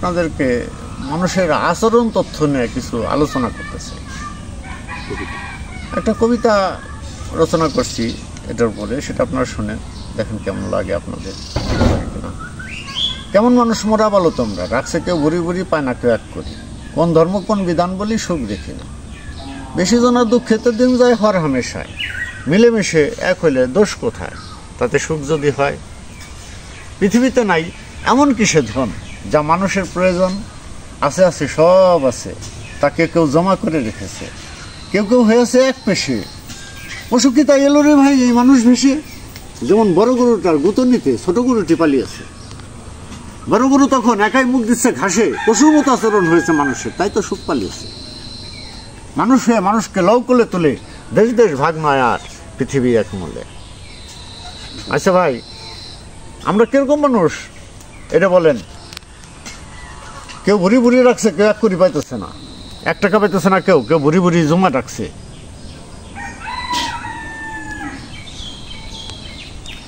আপনাদেরকে মানুষের আচরণ তথ্য নিয়ে কিছু আলোচনা করতে চাই। একটা কবিতা রচনা করছি এটার উপরে, সেটা আপনারা শুনেন, দেখেন কেমন লাগে আপনাদের। কেমন মানুষ মোরা বলো তোমরা, রাখছে কেউ বুড়ি বুড়ি, পায় না কেউ এক করি। কোন ধর্ম কোন বিধান বলি, সুখ দেখি না। বেশি জনের দুঃখেতে দিন যায় হর হামেশায়, মিলেমিশে এক হইলে দোষ কোথায়, তাতে সুখ যদি হয়। পৃথিবীতে নাই এমন কিসে ধন, যা মানুষের প্রয়োজন আছে আছে সব আছে, তাকে কেউ জমা করে রেখেছে। কেউ কেউ হয়েছে এক পেশে, পশু কি তাই এলো রে ভাই এই মানুষ ভেসে। যেমন বড় গরুটার গুঁতো নিতে ছোট গরুটি পালিয়েছে, বড় গরু তখন একাই মুখ দিচ্ছে ঘাসে, পশুর মতো আচরণ হয়েছে মানুষের, তাই তো সুখ পালিয়েছে। মানুষ হয়ে মানুষকে লও করে তোলে, দেশ দেশ ভাগ নয় আর পৃথিবী এক মূলে। আচ্ছা ভাই, আমরা কিরকম মানুষ এটা বলেন? কেউ ভুরি ভুরি রাখছে, কেউ এক কোটি পাইতেছে না, 1 টাকা পাইতেছে না, কেউ কেউ ভুরি ভুরি জমা রাখছে।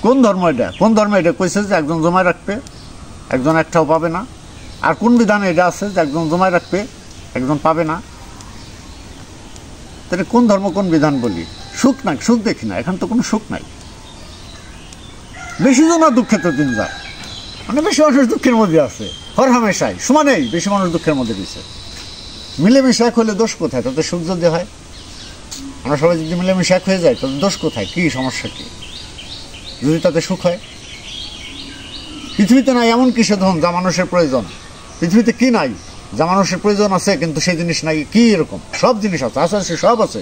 কোন ধর্ম এটা? কোন ধর্ম এটা কইছে যে একজন জমায় রাখবে, একজন একটাও পাবে না? আর কোন বিধানে এটা আছে যে একজন জমায় রাখবে, একজন পাবে না? তাহলে কোন ধর্ম কোন বিধান বলি? সুখ নাই, সুখ দেখি না, এখন তো কোনো সুখ নাই। বেশি জন দুঃখে তো দিন যায়, মানে বেশি মানুষ দুঃখের মধ্যে আছে হর হামেশাই, সমানেই বেশি মানুষ দুঃখের মধ্যে দিচ্ছে। মিলেমিশে এক হলে দোষ কোথায়, তাতে সুখ যদি হয়? আমরা সবাই যদি মিলেমিশে এক হয়ে যায় তাতে দোষ কোথায়, কী সমস্যা কী যদি তাতে সুখ হয়? পৃথিবীতে নাই এমন কিসে ধন যা মানুষের প্রয়োজন। পৃথিবীতে কি নাই যা মানুষের প্রয়োজন আছে কিন্তু সেই জিনিস নাই? কি এরকম? সব জিনিস আছে, আছে আছে সব আছে,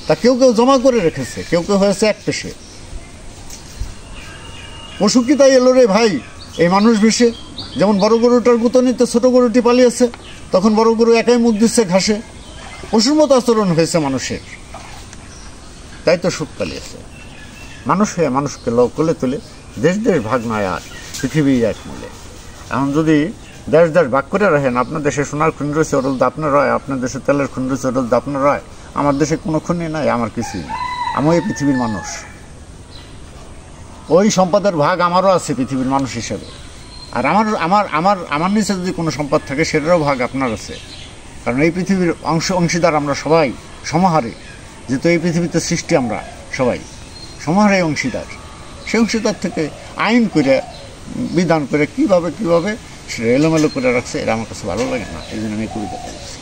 তা কেউ কেউ জমা করে রেখেছে, কেউ কেউ হয়েছে এক পেশে। পশু কি তাই এলো রে ভাই এই মানুষ ভেসে। যেমন বড় গরুটার গুঁতো নিতে ছোট গরুটি পালিয়েছে, তখন বড় গরু একাই মুখ দিচ্ছে ঘাসে, পশুর মতো আচরণ হয়েছে মানুষের, তাই তো সুখ পালিয়েছে। মানুষ হয়ে মানুষকে লও কোলে তুলে, দেশ দেশ ভাগ নয় আর পৃথিবী এক মূলে। এখন যদি দেশ দেশ ভাগ করে রাখেন, আপনার দেশে সোনার খুন রয়েছে, ওটা যদি আপনার হয়, আপনার দেশে তেলের খুন রয়েছে, ওটা যদি আপনার হয়, আমার দেশে কোনো খুনই নাই, আমার কিছুই নাই, আমি এই পৃথিবীর মানুষ। ওই সম্পদের ভাগ আমারও আছে পৃথিবীর মানুষ হিসেবে। আর আমার আমার আমার আমার নিচে যদি কোনো সম্পদ থাকে সেটারও ভাগ আপনার আছে, কারণ এই পৃথিবীর অংশীদার আমরা সবাই সমাহারে, যেহেতু এই পৃথিবীতে সৃষ্টি আমরা সবাই সমাহারে অংশীদার। সেই অংশীদার থেকে আইন করে বিধান করে কীভাবে সেটা এলোমেলো করে রাখছে, এটা আমার কাছে ভালো লাগে না, এই জন্য আমি কবিতা পড়ছি।